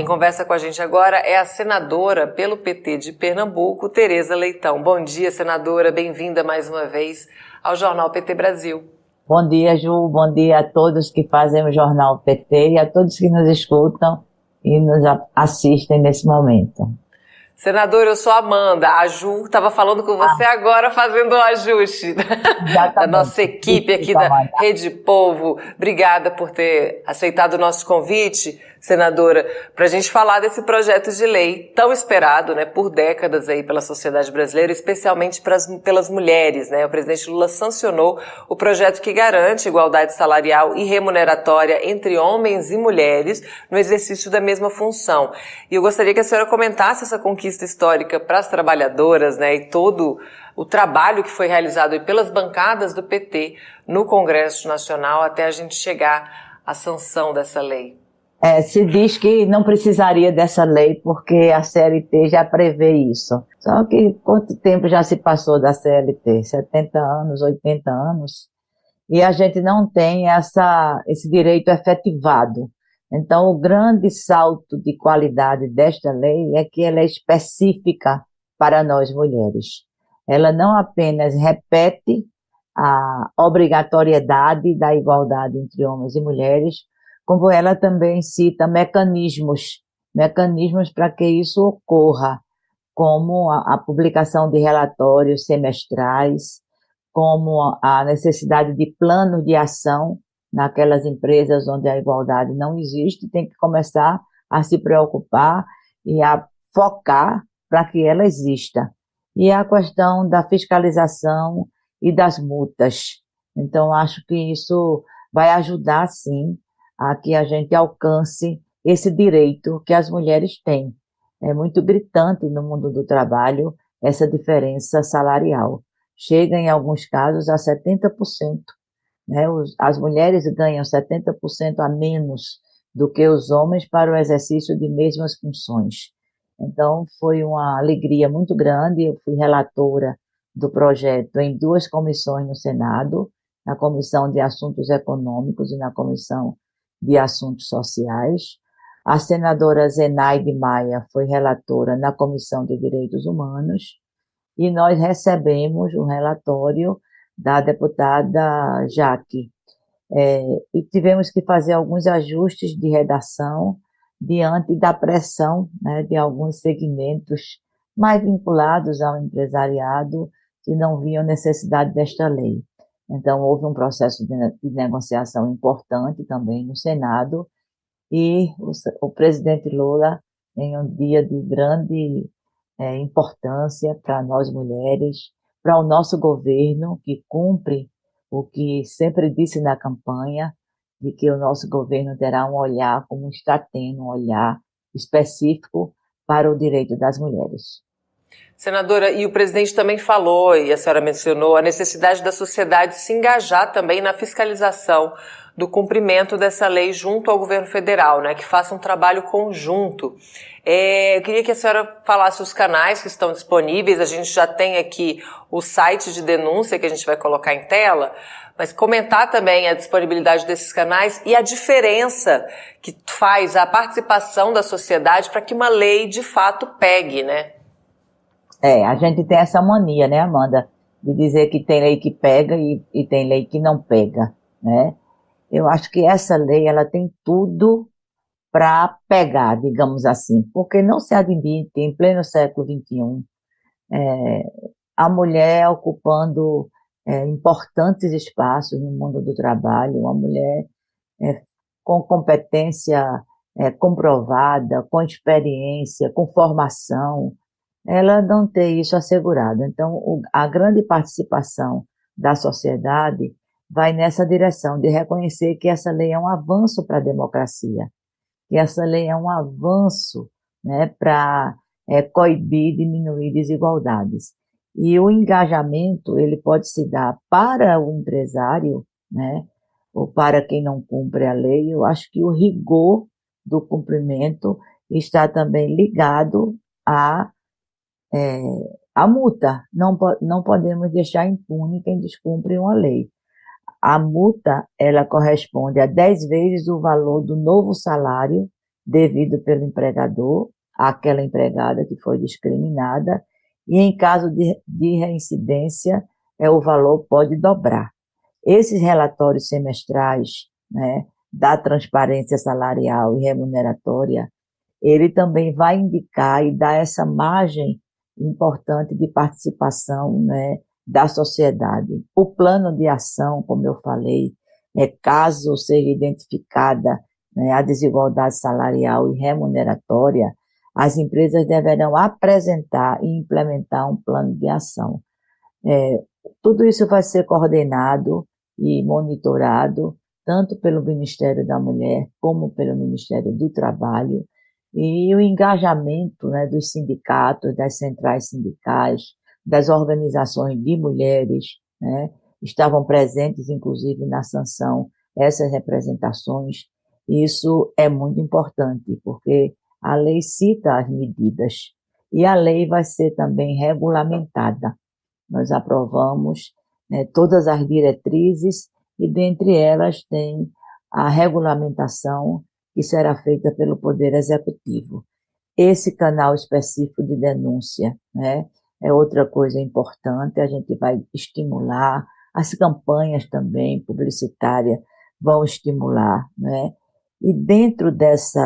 conversa com a gente agora é a senadora pelo PT de Pernambuco, Tereza Leitão. Bom dia, senadora, bem-vinda mais uma vez ao Jornal PT Brasil. Bom dia, Ju, bom dia a todos que fazem o Jornal PT e a todos que nos escutam e nos assistem nesse momento. Senadora, eu sou a Amanda. A Ju estava falando com você agora, fazendo o ajuste da nossa equipe aqui da Rede Povo. Obrigada por ter aceitado o nosso convite, senadora, para a gente falar desse projeto de lei tão esperado, né, por décadas aí pela sociedade brasileira, especialmente pelas mulheres, né? O presidente Lula sancionou o projeto que garante igualdade salarial e remuneratória entre homens e mulheres no exercício da mesma função. E eu gostaria que a senhora comentasse essa conquista histórica para as trabalhadoras, né, e todo o trabalho que foi realizado aí pelas bancadas do PT no Congresso Nacional até a gente chegar à sanção dessa lei. Se diz que não precisaria dessa lei porque a CLT já prevê isso. Só que quanto tempo já se passou da CLT? 70 anos, 80 anos? E a gente não tem esse direito efetivado. Então, o grande salto de qualidade desta lei é que ela é específica para nós mulheres. Ela não apenas repete a obrigatoriedade da igualdade entre homens e mulheres, como ela também cita mecanismos para que isso ocorra, como a publicação de relatórios semestrais, como a necessidade de plano de ação naquelas empresas onde a igualdade não existe, tem que começar a se preocupar e a focar para que ela exista. E a questão da fiscalização e das multas. Então, acho que isso vai ajudar, sim, a que a gente alcance esse direito que as mulheres têm. É muito gritante no mundo do trabalho essa diferença salarial. Chega, em alguns casos, a 70%. Né? As mulheres ganham 70% a menos do que os homens para o exercício de mesmas funções. Então, foi uma alegria muito grande. Eu fui relatora do projeto em 2 comissões no Senado, na Comissão de Assuntos Econômicos e na Comissão de Assuntos Sociais. A senadora Zenaide Maia foi relatora na Comissão de Direitos Humanos e nós recebemos o relatório da deputada Jaque. E tivemos que fazer alguns ajustes de redação diante da pressão, né, de alguns segmentos mais vinculados ao empresariado que não viam necessidade desta lei. Então, houve um processo de negociação importante também no Senado e o presidente Lula, em um dia de grande importância para nós mulheres, para o nosso governo, que cumpre o que sempre disse na campanha, de que o nosso governo terá um olhar, como está tendo, um olhar específico para o direito das mulheres. Senadora, e o presidente também falou, e a senhora mencionou, a necessidade da sociedade se engajar também na fiscalização do cumprimento dessa lei junto ao governo federal, né, que faça um trabalho conjunto. Eu queria que a senhora falasse os canais que estão disponíveis. A gente já tem aqui o site de denúncia que a gente vai colocar em tela, mas comentar também a disponibilidade desses canais e a diferença que faz a participação da sociedade para que uma lei de fato pegue, né? A gente tem essa mania, né, Amanda, de dizer que tem lei que pega e tem lei que não pega, né? Eu acho que essa lei, ela tem tudo para pegar, digamos assim, porque não se admite, em pleno século XXI, a mulher ocupando importantes espaços no mundo do trabalho, uma mulher com competência comprovada, com experiência, com formação, ela não ter isso assegurado. Então, a grande participação da sociedade vai nessa direção de reconhecer que essa lei é um avanço para a democracia, que essa lei é um avanço, né, para coibir, diminuir desigualdades. E o engajamento, ele pode se dar para o empresário, né, ou para quem não cumpre a lei. Eu acho que o rigor do cumprimento está também ligado à multa. Não podemos deixar impune quem descumpre uma lei. A multa, ela corresponde a 10 vezes o valor do novo salário devido pelo empregador àquela empregada que foi discriminada, e em caso de reincidência, o valor pode dobrar. Esses relatórios semestrais, né, da transparência salarial e remuneratória, ele também vai indicar e dar essa margem importante de participação, né, da sociedade. O plano de ação, como eu falei, caso seja identificada, né, a desigualdade salarial e remuneratória, as empresas deverão apresentar e implementar um plano de ação. Tudo isso vai ser coordenado e monitorado tanto pelo Ministério da Mulher como pelo Ministério do Trabalho, e o engajamento, né, dos sindicatos, das centrais sindicais, das organizações de mulheres, né, estavam presentes, inclusive, na sanção, essas representações. Isso é muito importante, porque a lei cita as medidas e a lei vai ser também regulamentada. Nós aprovamos, né, todas as diretrizes e, dentre elas, tem a regulamentação que será feita pelo Poder Executivo. Esse canal específico de denúncia, né, é outra coisa importante, a gente vai estimular, as campanhas também publicitárias vão estimular, né, e dentro desse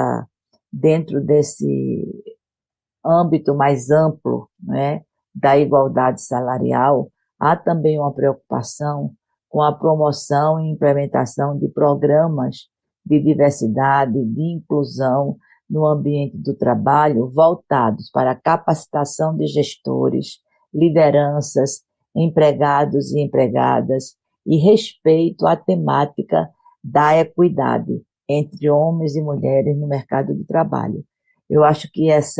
âmbito mais amplo, né, da igualdade salarial, há também uma preocupação com a promoção e implementação de programas de diversidade, de inclusão no ambiente do trabalho, voltados para a capacitação de gestores, lideranças, empregados e empregadas, e respeito à temática da equidade entre homens e mulheres no mercado de trabalho. Eu acho que esse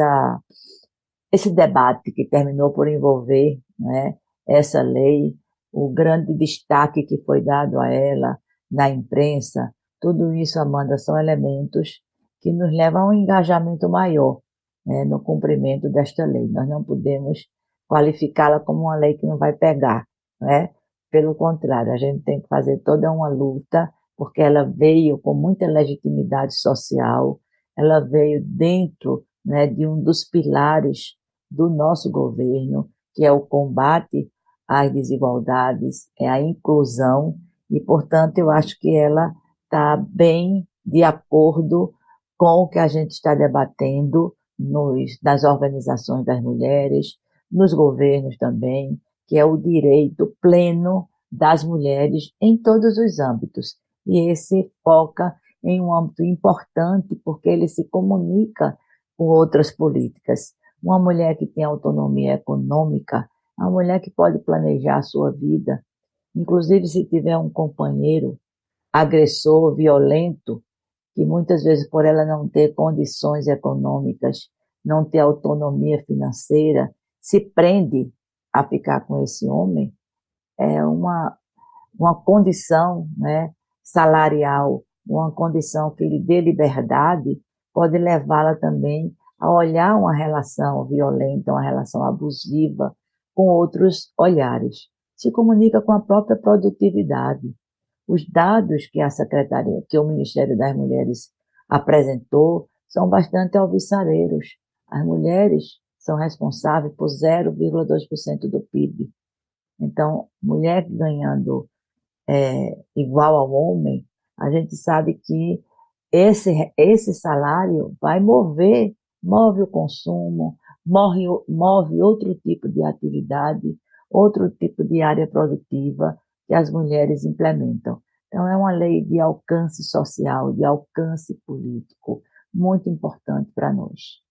debate que terminou por envolver, né, essa lei, o grande destaque que foi dado a ela na imprensa, tudo isso, Amanda, são elementos que nos levam a um engajamento maior, né, no cumprimento desta lei. Nós não podemos qualificá-la como uma lei que não vai pegar, né? Pelo contrário, a gente tem que fazer toda uma luta, porque ela veio com muita legitimidade social, ela veio dentro, né, de um dos pilares do nosso governo, que é o combate às desigualdades, é a inclusão, e, portanto, eu acho que ela está bem de acordo com o que a gente está debatendo nas organizações das mulheres, nos governos também, que é o direito pleno das mulheres em todos os âmbitos. E esse foca em um âmbito importante, porque ele se comunica com outras políticas. Uma mulher que tem autonomia econômica, uma mulher que pode planejar a sua vida, inclusive se tiver um companheiro agressor, violento, que muitas vezes por ela não ter condições econômicas, não ter autonomia financeira, se prende a ficar com esse homem, é uma condição, né, salarial, uma condição que lhe dê liberdade, pode levá-la também a olhar uma relação violenta, uma relação abusiva, com outros olhares. Se comunica com a própria produtividade. Os dados que a Secretaria, que o Ministério das Mulheres apresentou, são bastante alvissareiros. As mulheres são responsáveis por 0,2% do PIB. Então, mulher ganhando igual ao homem, a gente sabe que esse salário move o consumo, move outro tipo de atividade, outro tipo de área produtiva que as mulheres implementam. Então, é uma lei de alcance social, de alcance político, muito importante para nós.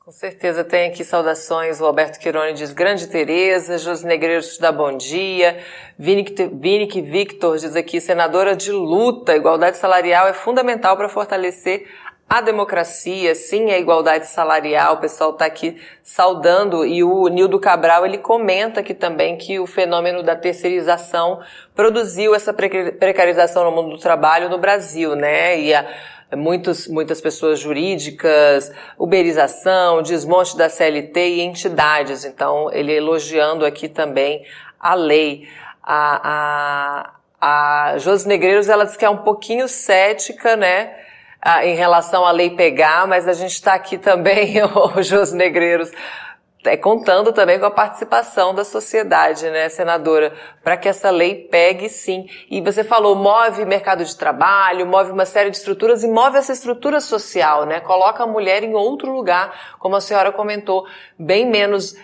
Com certeza, tem aqui saudações, o Alberto Quirone diz grande Tereza, Josi Negreiros te dá bom dia, Vinic Victor diz aqui, senadora de luta, igualdade salarial é fundamental para fortalecer a democracia, sim, a igualdade salarial, o pessoal está aqui saudando, e o Nildo Cabral, ele comenta aqui também que o fenômeno da terceirização produziu essa precarização no mundo do trabalho no Brasil, né, e muitas pessoas jurídicas, uberização, desmonte da CLT e entidades. Então, ele elogiando aqui também a lei. A Josi Negreiros, ela diz que é um pouquinho cética, né? em relação à lei pegar, mas a gente está aqui também, o Jos Negreiros, contando também com a participação da sociedade, né, senadora, para que essa lei pegue sim. E você falou, move mercado de trabalho, move uma série de estruturas e move essa estrutura social, né, coloca a mulher em outro lugar, como a senhora comentou, bem menos,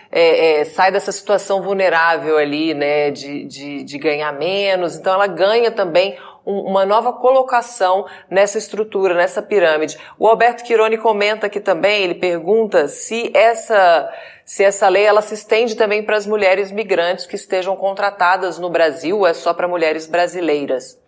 sai dessa situação vulnerável ali, né, de ganhar menos, então ela ganha também uma nova colocação nessa estrutura, nessa pirâmide. O Alberto Quironi comenta aqui também, ele pergunta se essa lei ela se estende também para as mulheres migrantes que estejam contratadas no Brasil, ou é só para mulheres brasileiras?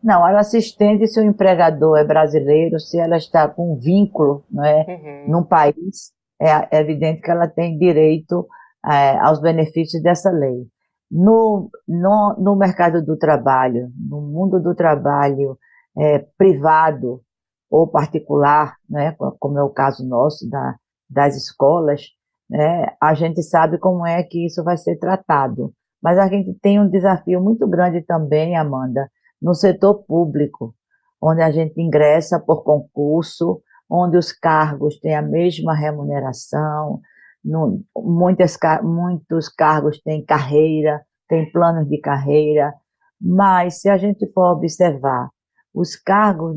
Não, ela se estende se o empregador é brasileiro, se ela está com um vínculo, não é, num país, é evidente que ela tem direito aos benefícios dessa lei. No mercado do trabalho, no mundo do trabalho privado ou particular, né, como é o caso nosso das escolas, né, a gente sabe como é que isso vai ser tratado. Mas a gente tem um desafio muito grande também, Amanda, no setor público, onde a gente ingressa por concurso, onde os cargos têm a mesma remuneração, muitos cargos têm carreira, têm planos de carreira, mas se a gente for observar os cargos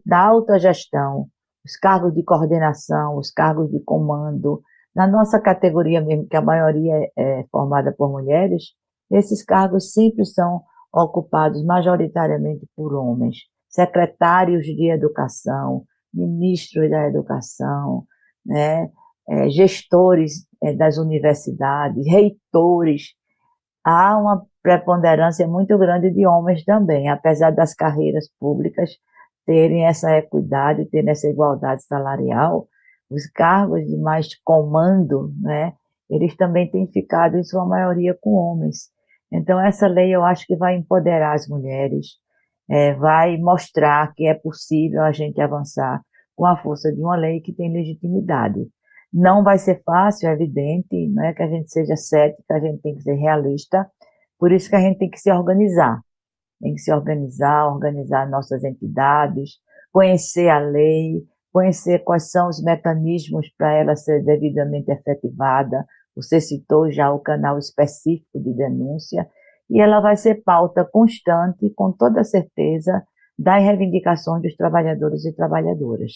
da alta gestão, os cargos de coordenação, os cargos de comando, na nossa categoria mesmo, que a maioria é formada por mulheres, esses cargos sempre são ocupados majoritariamente por homens, secretários de educação, ministros da educação, né, gestores das universidades, reitores. Há uma preponderância muito grande de homens também, apesar das carreiras públicas terem essa equidade, terem essa igualdade salarial, os cargos de mais comando, né, eles também têm ficado, em sua maioria, com homens. Então, essa lei eu acho que vai empoderar as mulheres, vai mostrar que é possível a gente avançar com a força de uma lei que tem legitimidade. Não vai ser fácil, é evidente, não é que a gente seja cética, a gente tem que ser realista, por isso que a gente tem que se organizar. Tem que se organizar nossas entidades, conhecer a lei, conhecer quais são os mecanismos para ela ser devidamente efetivada. Você citou já o canal específico de denúncia, e ela vai ser pauta constante, com toda certeza, das reivindicações dos trabalhadores e trabalhadoras.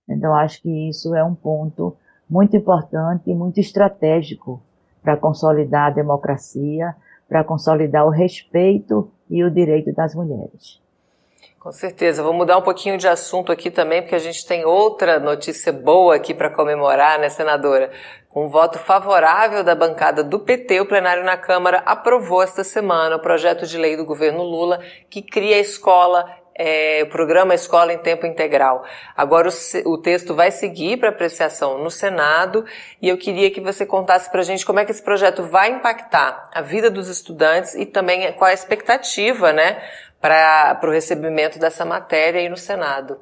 Então, acho que isso é um ponto muito importante e muito estratégico para consolidar a democracia, para consolidar o respeito e o direito das mulheres. Com certeza. Vou mudar um pouquinho de assunto aqui também, porque a gente tem outra notícia boa aqui para comemorar, né, senadora? Com um voto favorável da bancada do PT, o plenário na Câmara aprovou esta semana o projeto de lei do governo Lula que cria a escola, o programa Escola em Tempo Integral. Agora o texto vai seguir para apreciação no Senado e eu queria que você contasse para a gente como é que esse projeto vai impactar a vida dos estudantes e também qual a expectativa, né, para o recebimento dessa matéria aí no Senado.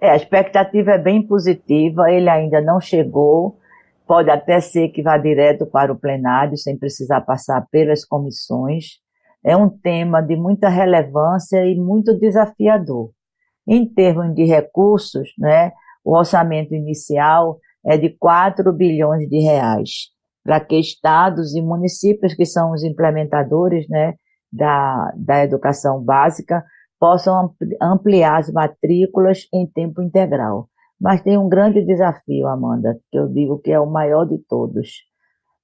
A expectativa é bem positiva, ele ainda não chegou, pode até ser que vá direto para o plenário, sem precisar passar pelas comissões. É um tema de muita relevância e muito desafiador. Em termos de recursos, né, o orçamento inicial é de 4 bilhões de reais, para que estados e municípios, que são os implementadores, né, da educação básica, possam ampliar as matrículas em tempo integral. Mas tem um grande desafio, Amanda, que eu digo que é o maior de todos.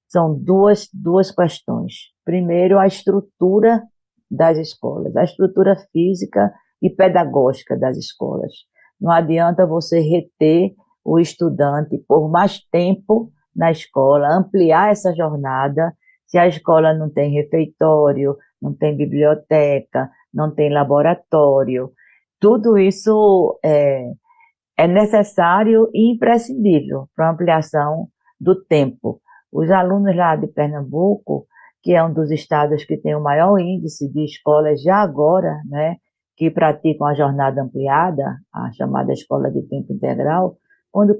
São duas questões. Primeiro, a estrutura das escolas, a estrutura física e pedagógica das escolas. Não adianta você reter o estudante por mais tempo na escola, ampliar essa jornada, se a escola não tem refeitório, não tem biblioteca, não tem laboratório. Tudo isso é necessário e imprescindível para a ampliação do tempo. Os alunos lá de Pernambuco, que é um dos estados que tem o maior índice de escolas já agora, né, que praticam a jornada ampliada, a chamada escola de tempo integral, quando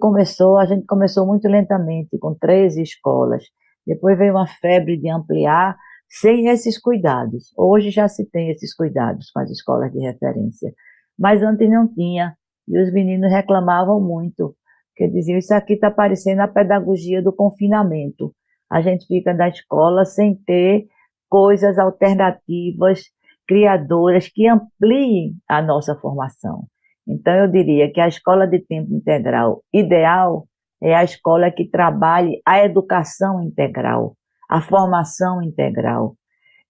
a gente começou muito lentamente, com 13 escolas. Depois veio uma febre de ampliar, sem esses cuidados. Hoje já se tem esses cuidados com as escolas de referência. mas antes não tinha. E os meninos reclamavam muito, porque diziam, isso aqui está parecendo a pedagogia do confinamento. A gente fica na escola sem ter coisas alternativas, criadoras, que ampliem a nossa formação. Então, eu diria que a escola de tempo integral ideal é a escola que trabalhe a educação integral, a formação integral,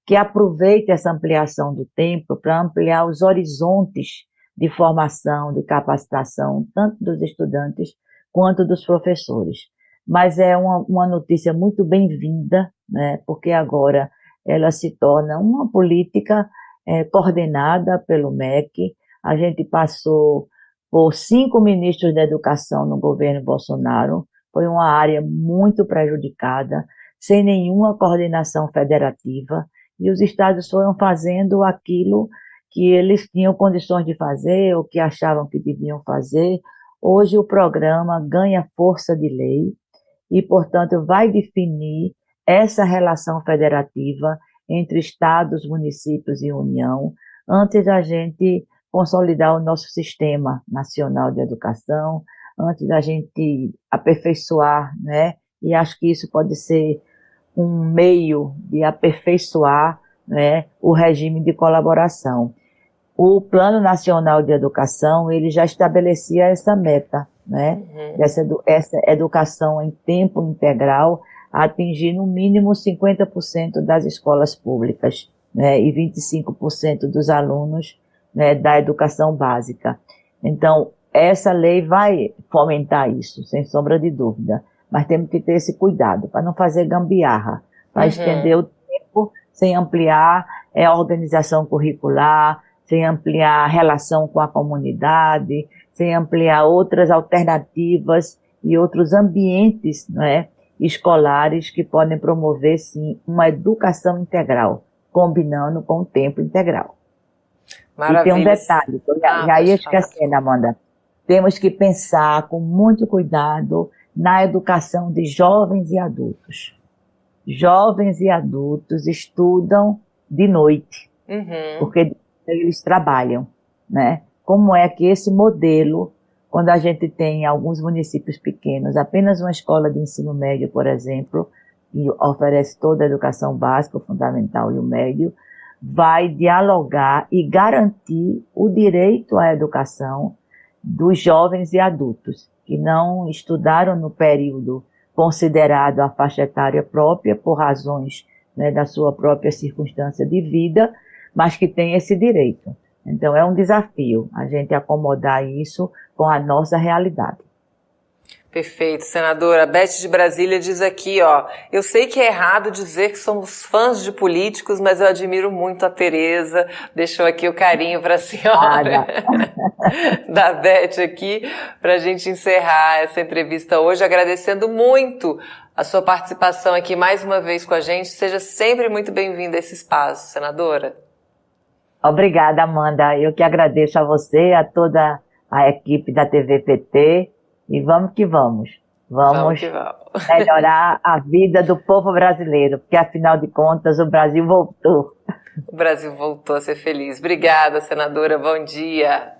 que aproveite essa ampliação do tempo para ampliar os horizontes de formação, de capacitação, tanto dos estudantes quanto dos professores. Mas é uma notícia muito bem-vinda, né, porque agora ela se torna uma política coordenada pelo MEC. A gente passou por 5 ministros da educação no governo Bolsonaro, foi uma área muito prejudicada, sem nenhuma coordenação federativa, e os estados foram fazendo aquilo que eles tinham condições de fazer, ou que achavam que deviam fazer. Hoje o programa ganha força de lei e, portanto, vai definir essa relação federativa entre estados, municípios e União, antes da gente consolidar o nosso sistema nacional de educação, antes da gente aperfeiçoar, né? E acho que isso pode ser um meio de aperfeiçoar, né, o regime de colaboração. O Plano Nacional de Educação, ele já estabelecia essa meta, né, essa educação em tempo integral, a atingir no mínimo 50% das escolas públicas, né, e 25% dos alunos, né, da educação básica. Então, essa lei vai fomentar isso, sem sombra de dúvida. Mas temos que ter esse cuidado para não fazer gambiarra, para estender o tempo sem ampliar a organização curricular, sem ampliar a relação com a comunidade, sem ampliar outras alternativas e outros ambientes, né, escolares que podem promover, sim, uma educação integral, combinando com o tempo integral. Maravilha. E tem um detalhe, já ia esquecendo, Amanda, temos que pensar com muito cuidado na educação de jovens e adultos. Jovens e adultos estudam de noite, porque eles trabalham, né? Como é que esse modelo, quando a gente tem em alguns municípios pequenos, apenas uma escola de ensino médio, por exemplo, que oferece toda a educação básica, o fundamental e o médio, vai dialogar e garantir o direito à educação dos jovens e adultos, que não estudaram no período considerado a faixa etária própria, por razões, né, da sua própria circunstância de vida, mas que têm esse direito. Então é um desafio a gente acomodar isso com a nossa realidade. Perfeito, senadora. Beth de Brasília diz aqui, ó, eu sei que é errado dizer que somos fãs de políticos, mas eu admiro muito a Tereza, deixou aqui o carinho para a senhora, da Beth aqui, para a gente encerrar essa entrevista hoje, agradecendo muito a sua participação aqui mais uma vez com a gente. Seja sempre muito bem-vinda a esse espaço, senadora. Obrigada, Amanda. Eu que agradeço a você, a toda a equipe da TV PT. E vamos que vamos. Vamos melhorar a vida do povo brasileiro, porque afinal de contas o Brasil voltou. O Brasil voltou a ser feliz. Obrigada, senadora. Bom dia.